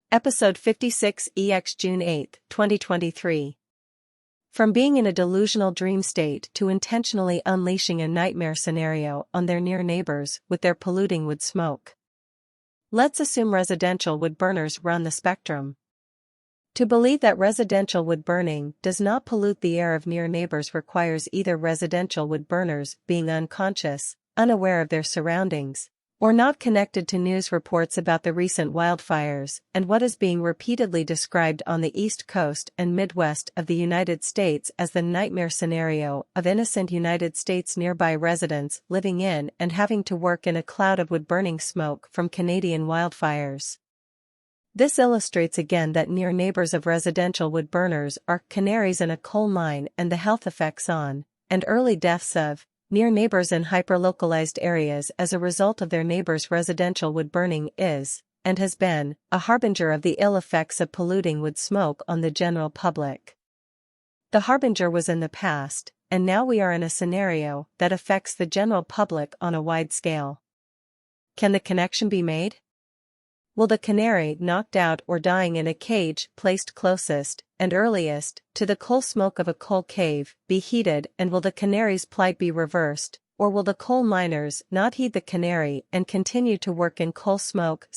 Episode 56 EX June 8, 2023. From being in a delusional dream state to intentionally unleashing a nightmare scenario on their near neighbors with their polluting wood smoke. Let's assume residential wood burners run the spectrum. To believe that residential wood burning does not pollute the air of near neighbors requires either residential wood burners being unconscious, unaware of their surroundings, or not connected to news reports about the recent wildfires and what is being repeatedly described on the East Coast and Midwest of the United States as the nightmare scenario of innocent United States nearby residents living in and having to work in a cloud of wood-burning smoke from Canadian wildfires. This illustrates again that near neighbors of residential wood burners are canaries in a coal mine, and the health effects on, and early deaths of, near neighbors in hyperlocalized areas as a result of their neighbors' residential wood burning is, and has been, a harbinger of the ill effects of polluting wood smoke on the general public. The harbinger was in the past, and now we are in a scenario that affects the general public on a wide scale. Can the connection be made? Will the canary knocked out or dying in a cage placed closest and earliest to the coal smoke of a coal cave be heeded, and will the canary's plight be reversed, or will the coal miners not heed the canary and continue to work in coal smoke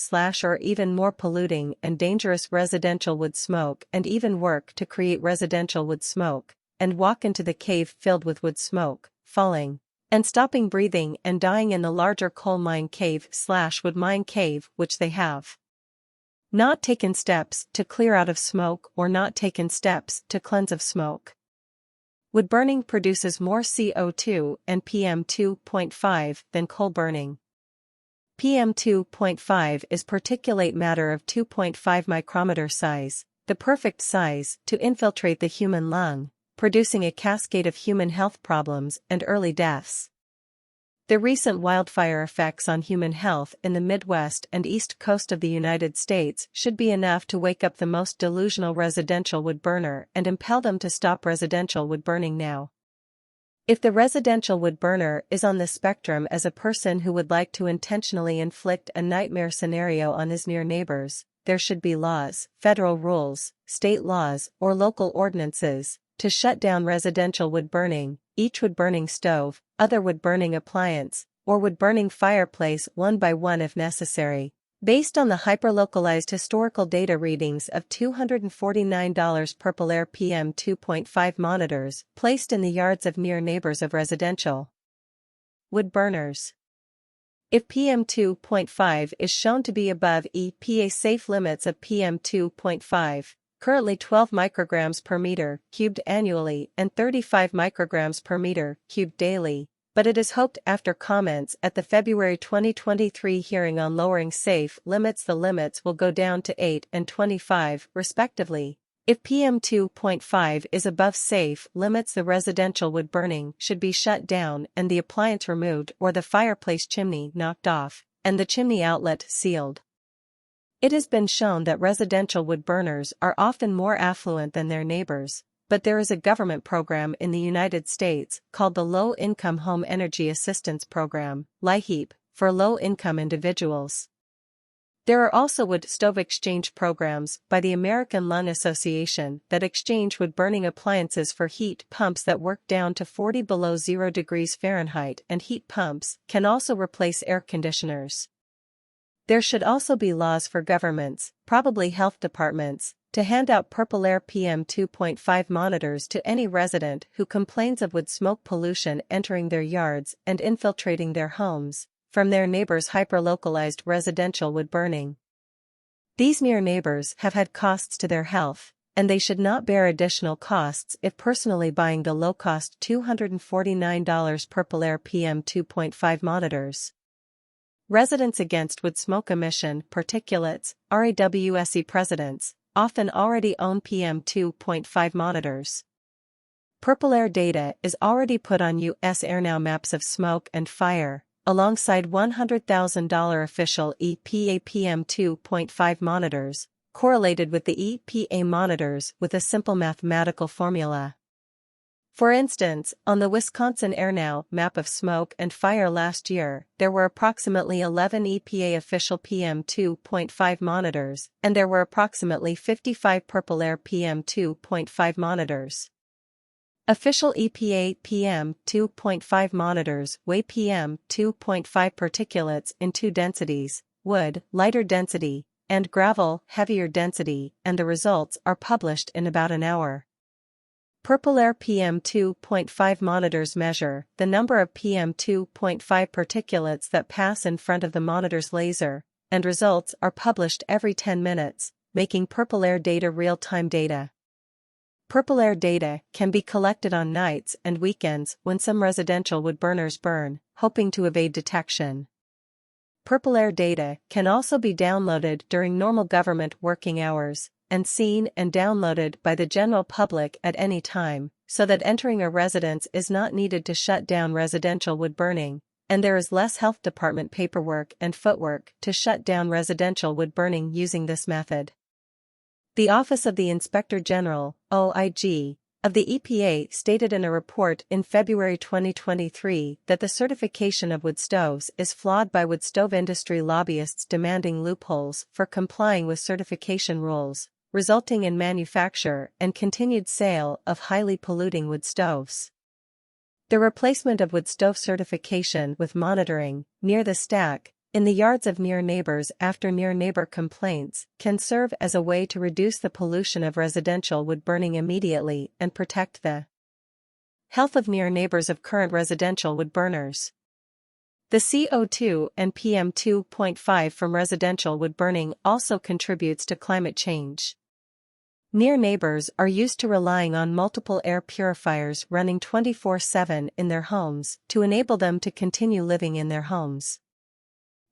or even more polluting and dangerous residential wood smoke, and even work to create residential wood smoke, and walk into the cave filled with wood smoke, falling and stopping breathing and dying in the larger coal mine cave wood mine cave which they have not taken steps to clear out of smoke or not taken steps to cleanse of smoke. Wood burning produces more CO2 and PM2.5 than coal burning. PM2.5 is particulate matter of 2.5 micrometer size, the perfect size to infiltrate the human lung, producing a cascade of human health problems and early deaths. The recent wildfire effects on human health in the Midwest and East Coast of the United States should be enough to wake up the most delusional residential wood burner and impel them to stop residential wood burning now. If the residential wood burner is on the spectrum as a person who would like to intentionally inflict a nightmare scenario on his near neighbors, there should be laws, federal rules, state laws, or local ordinances to shut down residential wood burning, each wood-burning stove, other wood-burning appliance, or wood-burning fireplace one by one if necessary, based on the hyperlocalized historical data readings of $249 per Polaire PM2.5 monitors placed in the yards of near neighbors of residential wood burners. If PM2.5 is shown to be above EPA safe limits of PM2.5, currently 12 micrograms per meter cubed annually and 35 micrograms per meter cubed daily, but it is hoped after comments at the February 2023 hearing on lowering safe limits the limits will go down to 8 and 25, respectively. If PM2.5 is above safe limits, the residential wood burning should be shut down and the appliance removed or the fireplace chimney knocked off, and the chimney outlet sealed. It has been shown that residential wood burners are often more affluent than their neighbors, but there is a government program in the United States called the Low-Income Home Energy Assistance Program, LIHEAP, for low-income individuals. There are also wood stove exchange programs by the American Lung Association that exchange wood-burning appliances for heat pumps that work down to 40 below 0 degrees Fahrenheit, and heat pumps can also replace air conditioners. There should also be laws for governments, probably health departments, to hand out Polaire PM2.5 monitors to any resident who complains of wood smoke pollution entering their yards and infiltrating their homes from their neighbors' hyperlocalized residential wood burning. These near neighbors have had costs to their health, and they should not bear additional costs if personally buying the low-cost $249 per Polaire PM2.5 monitors. Residents against wood smoke emission particulates, RAWSE presidents, often already own PM2.5 monitors. Polaire data is already put on U.S. AirNow maps of smoke and fire, alongside $100,000 official EPA PM2.5 monitors, correlated with the EPA monitors with a simple mathematical formula. For instance, on the Wisconsin AirNow map of smoke and fire last year, there were approximately 11 EPA official PM2.5 monitors, and there were approximately 55 Purple Air PM2.5 monitors. Official EPA PM2.5 monitors weigh PM2.5 particulates in two densities: wood, lighter density, and gravel, heavier density, and the results are published in about an hour. Purple Air PM2.5 monitors measure the number of PM2.5 particulates that pass in front of the monitor's laser, and results are published every 10 minutes, making Purple Air data real-time data. Purple Air data can be collected on nights and weekends when some residential wood burners burn, hoping to evade detection. Purple Air data can also be downloaded during normal government working hours, and seen and downloaded by the general public at any time, so that entering a residence is not needed to shut down residential wood burning, and there is less health department paperwork and footwork to shut down residential wood burning using this method. The Office of the Inspector General, OIG, of the EPA stated in a report in February 2023 that the certification of wood stoves is flawed by wood stove industry lobbyists demanding loopholes for complying with certification rules, resulting in manufacture and continued sale of highly polluting wood stoves. The replacement of wood stove certification with monitoring, near the stack, in the yards of near neighbors after near neighbor complaints can serve as a way to reduce the pollution of residential wood burning immediately and protect the health of near neighbors of current residential wood burners. The CO2 and PM2.5 from residential wood burning also contributes to climate change. Near neighbors are used to relying on multiple air purifiers running 24/7 in their homes to enable them to continue living in their homes.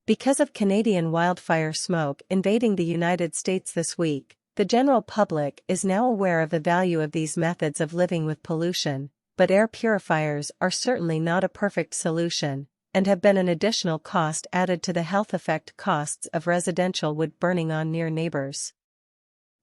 Because of Canadian wildfire smoke invading the United States this week, the general public is now aware of the value of these methods of living with pollution, but air purifiers are certainly not a perfect solution, and have been an additional cost added to the health effect costs of residential wood burning on near neighbors.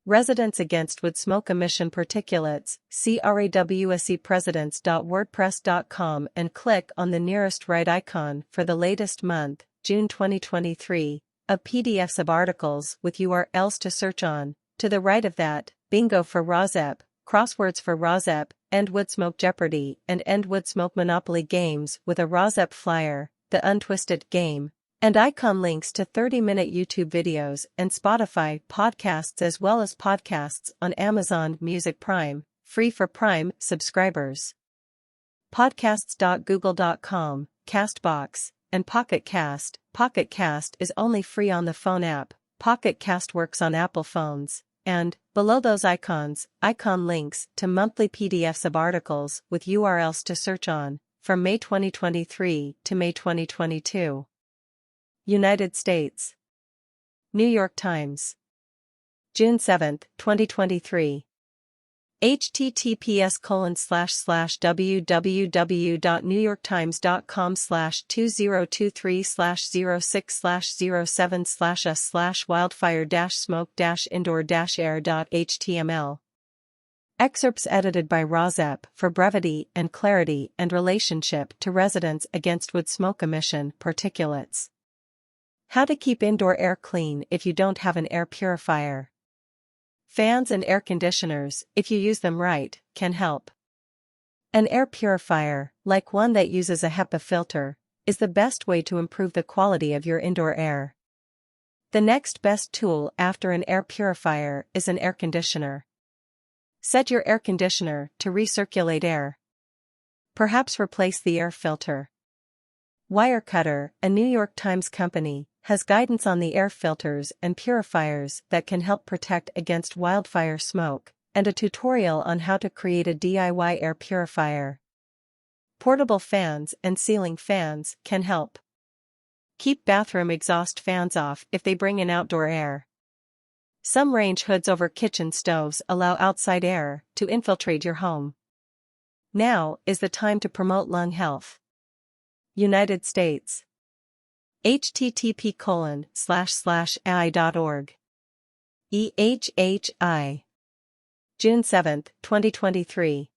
Residents Against Wood Smoke Emission Particulates, CRAWSEpresidents.wordpress.com and click on the nearest right icon for the latest month, June 2023, of PDFs of articles with URLs to search on. To the right of that, Bingo for ROSEP, Crosswords for ROSEP, End Wood Smoke Jeopardy and End Wood Smoke Monopoly games with a ROSEP flyer, The Untwisted Game, and icon links to 30-minute YouTube videos and Spotify podcasts as well as podcasts on Amazon Music Prime, free for Prime subscribers. Podcasts.google.com, Castbox, and Pocket Cast. Pocket Cast is only free on the phone app. Pocket Cast works on Apple phones, and, below those icons, icon links to monthly PDFs of articles with URLs to search on, from May 2023 to May 2022. United States. New York Times. June 7, 2023. https://www.newyorktimes.com/2023/06/07/wildfire-smoke-indoor-air.html. Excerpts edited by ROSEP for brevity and clarity and relationship to Residents Against Wood Smoke Emission Particulates. How to keep indoor air clean if you don't have an air purifier. Fans and air conditioners, if you use them right, can help. An air purifier, like one that uses a HEPA filter, is the best way to improve the quality of your indoor air. The next best tool after an air purifier is an air conditioner. Set your air conditioner to recirculate air. Perhaps replace the air filter. Wirecutter, a New York Times company, has guidance on the air filters and purifiers that can help protect against wildfire smoke, and a tutorial on how to create a DIY air purifier. Portable fans and ceiling fans can help. Keep bathroom exhaust fans off if they bring in outdoor air. Some range hoods over kitchen stoves allow outside air to infiltrate your home. Now is the time to promote lung health. United States. http://ai.org. EHHI. June 7, 2023.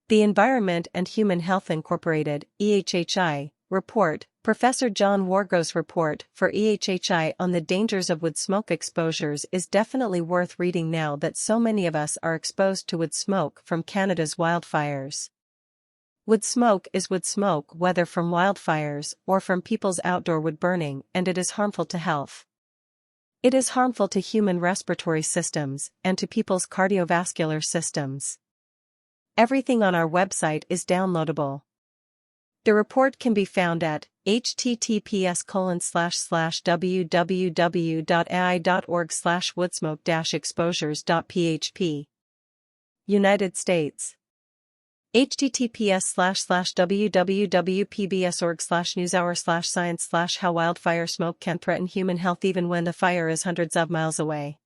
The Environment and Human Health Incorporated, EHHI, report, Professor John Wargo's report for EHHI on the dangers of wood smoke exposures is definitely worth reading now that so many of us are exposed to wood smoke from Canada's wildfires. Wood smoke is wood smoke whether from wildfires or from people's outdoor wood burning, and it is harmful to health. It is harmful to human respiratory systems and to people's cardiovascular systems. Everything on our website is downloadable. The report can be found at https://www.ai.org/woodsmoke-exposures.php. United States. https://www.pbs.org/newshour/science/how wildfire smoke can threaten human health even when the fire is hundreds of miles away.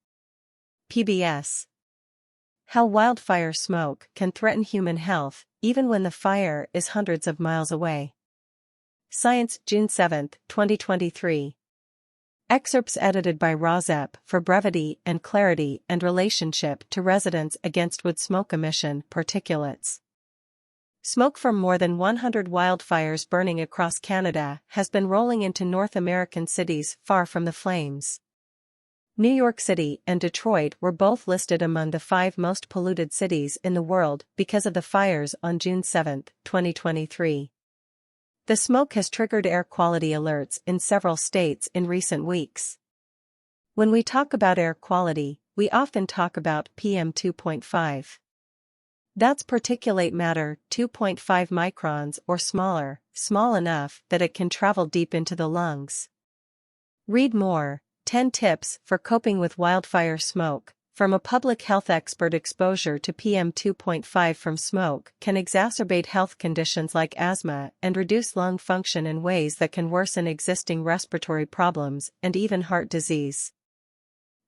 PBS. How wildfire smoke can threaten human health, even when the fire is hundreds of miles away. Science, June 7, 2023. Excerpts edited by Rozep for brevity and clarity and relationship to Residents Against Wood Smoke Emission Particulates. Smoke from more than 100 wildfires burning across Canada has been rolling into North American cities far from the flames. New York City and Detroit were both listed among the 5 most polluted cities in the world because of the fires on June 7, 2023. The smoke has triggered air quality alerts in several states in recent weeks. When we talk about air quality, we often talk about PM 2.5. That's particulate matter 2.5 microns or smaller, small enough that it can travel deep into the lungs. Read more. 10 Tips for Coping with Wildfire Smoke. From a public health expert, exposure to PM 2.5 from smoke can exacerbate health conditions like asthma and reduce lung function in ways that can worsen existing respiratory problems and even heart disease.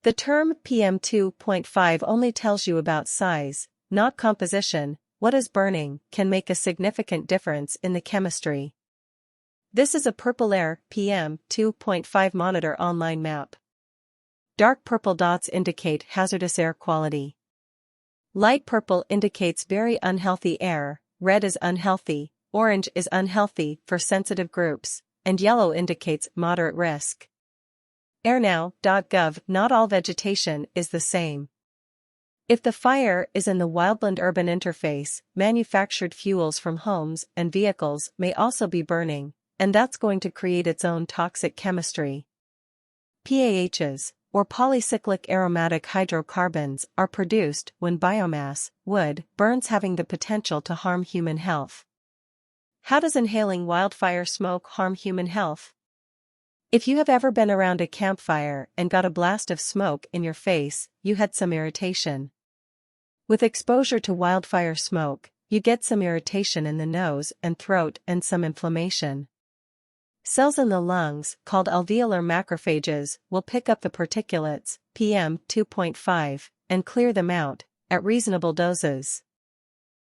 The term PM 2.5 only tells you about size, not composition. What is burning can make a significant difference in the chemistry. This is a purple air PM 2.5 monitor online map. Dark purple dots indicate hazardous air quality. Light purple indicates very unhealthy air, red is unhealthy, orange is unhealthy for sensitive groups, and yellow indicates moderate risk. airnow.gov. Not all vegetation is the same. If the fire is in the wildland-urban interface, manufactured fuels from homes and vehicles may also be burning, and that's going to create its own toxic chemistry. PAHs, or polycyclic aromatic hydrocarbons, are produced when biomass, wood, burns, having the potential to harm human health. How does inhaling wildfire smoke harm human health? If you have ever been around a campfire and got a blast of smoke in your face, you had some irritation. With exposure to wildfire smoke, you get some irritation in the nose and throat and some inflammation. Cells in the lungs, called alveolar macrophages, will pick up the particulates, PM 2.5, and clear them out, at reasonable doses.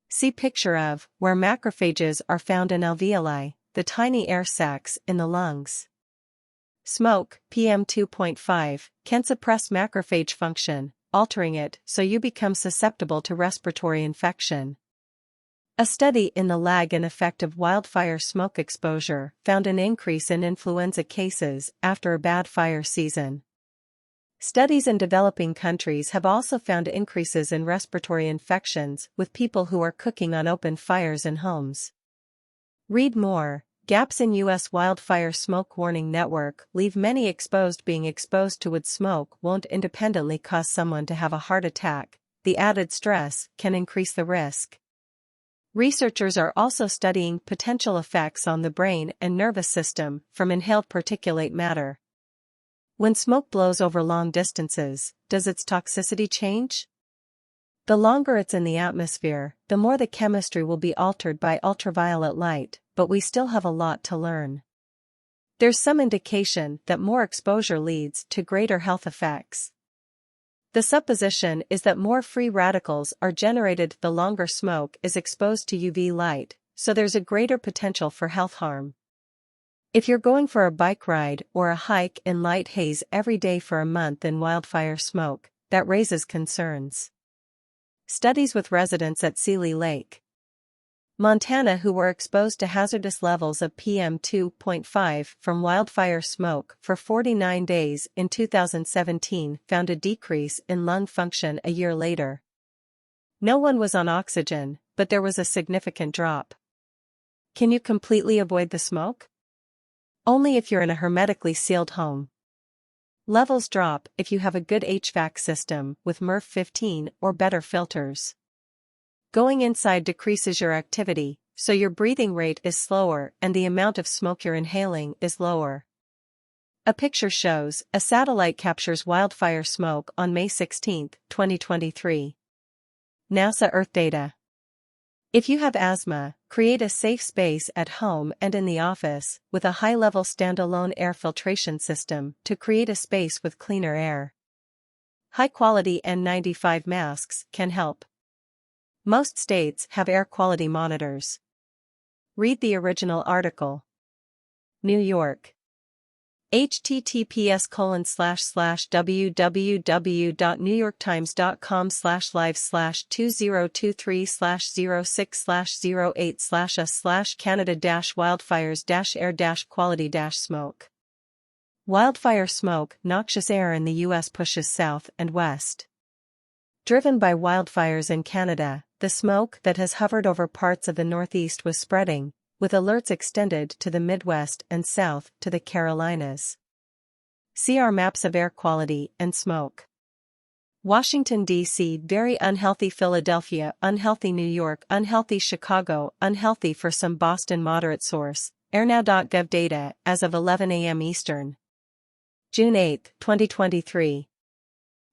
See picture of where macrophages are found in alveoli, the tiny air sacs in the lungs. Smoke, PM 2.5, can suppress macrophage function, altering it so you become susceptible to respiratory infection. A study in the lag and effect of wildfire smoke exposure found an increase in influenza cases after a bad fire season. Studies in developing countries have also found increases in respiratory infections with people who are cooking on open fires in homes. Read more. Gaps in U.S. wildfire smoke warning network leave many exposed. Being exposed to wood smoke won't independently cause someone to have a heart attack. The added stress can increase the risk. Researchers are also studying potential effects on the brain and nervous system from inhaled particulate matter. When smoke blows over long distances, does its toxicity change? The longer it's in the atmosphere, the more the chemistry will be altered by ultraviolet light, but we still have a lot to learn. There's some indication that more exposure leads to greater health effects. The supposition is that more free radicals are generated the longer smoke is exposed to UV light, so there's a greater potential for health harm. If you're going for a bike ride or a hike in light haze every day for a month in wildfire smoke, that raises concerns. Studies with residents at Seeley Lake. Montana who were exposed to hazardous levels of PM 2.5 from wildfire smoke for 49 days in 2017 found a decrease in lung function a year later. No one was on oxygen, but there was a significant drop. Can you completely avoid the smoke? Only if you're in a hermetically sealed home. Levels drop if you have a good HVAC system with MERV 15 or better filters. Going inside decreases your activity, so your breathing rate is slower and the amount of smoke you're inhaling is lower. A picture shows a satellite captures wildfire smoke on May 16, 2023. NASA Earth data. If you have asthma, create a safe space at home and in the office with a high-level standalone air filtration system to create a space with cleaner air. High-quality N95 masks can help. Most states have air quality monitors. Read the original article. New York. https://www.newyorktimes.com/live/2023/06/08/canada-wildfires-air-quality-smoke. Wildfire smoke, noxious air in the U.S. pushes south and west. Driven by wildfires in Canada, the smoke that has hovered over parts of the Northeast was spreading, with alerts extended to the Midwest and south to the Carolinas. See our maps of air quality and smoke. Washington, D.C. Very unhealthy. Philadelphia unhealthy. New York unhealthy. Chicago unhealthy. For some Boston moderate. Source, airnow.gov data as of 11 a.m. Eastern. June 8, 2023.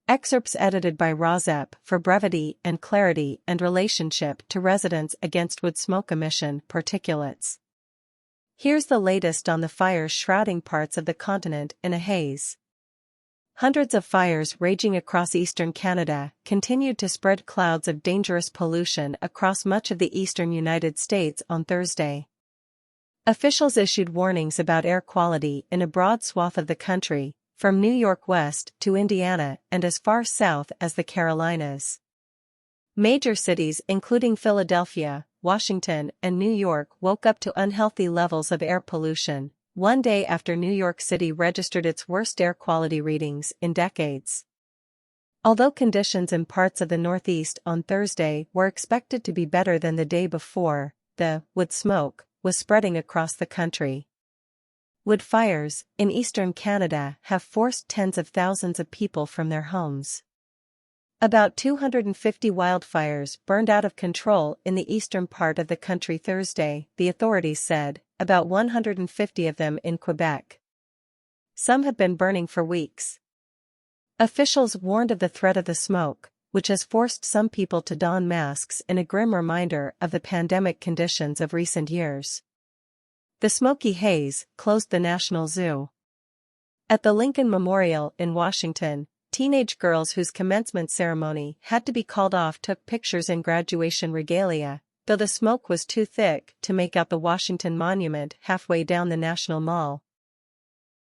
Excerpts edited by Rozep for brevity and clarity and relationship to residents against wood smoke emission particulates. Here's the latest on the fires shrouding parts of the continent in a haze. Hundreds of fires raging across eastern Canada continued to spread clouds of dangerous pollution across much of the eastern United States on Thursday. Officials issued warnings about air quality in a broad swath of the country, from New York west to Indiana and as far south as the Carolinas. Major cities including Philadelphia, Washington, and New York woke up to unhealthy levels of air pollution, one day after New York City registered its worst air quality readings in decades. Although conditions in parts of the Northeast on Thursday were expected to be better than the day before, the wood smoke was spreading across the country. Wood fires in eastern Canada have forced tens of thousands of people from their homes. About 250 wildfires burned out of control in the eastern part of the country Thursday, the authorities said, about 150 of them in Quebec. Some have been burning for weeks. Officials warned of the threat of the smoke, which has forced some people to don masks in a grim reminder of the pandemic conditions of recent years. The smoky haze closed the National Zoo. At the Lincoln Memorial in Washington, teenage girls whose commencement ceremony had to be called off took pictures in graduation regalia, though the smoke was too thick to make out the Washington Monument halfway down the National Mall,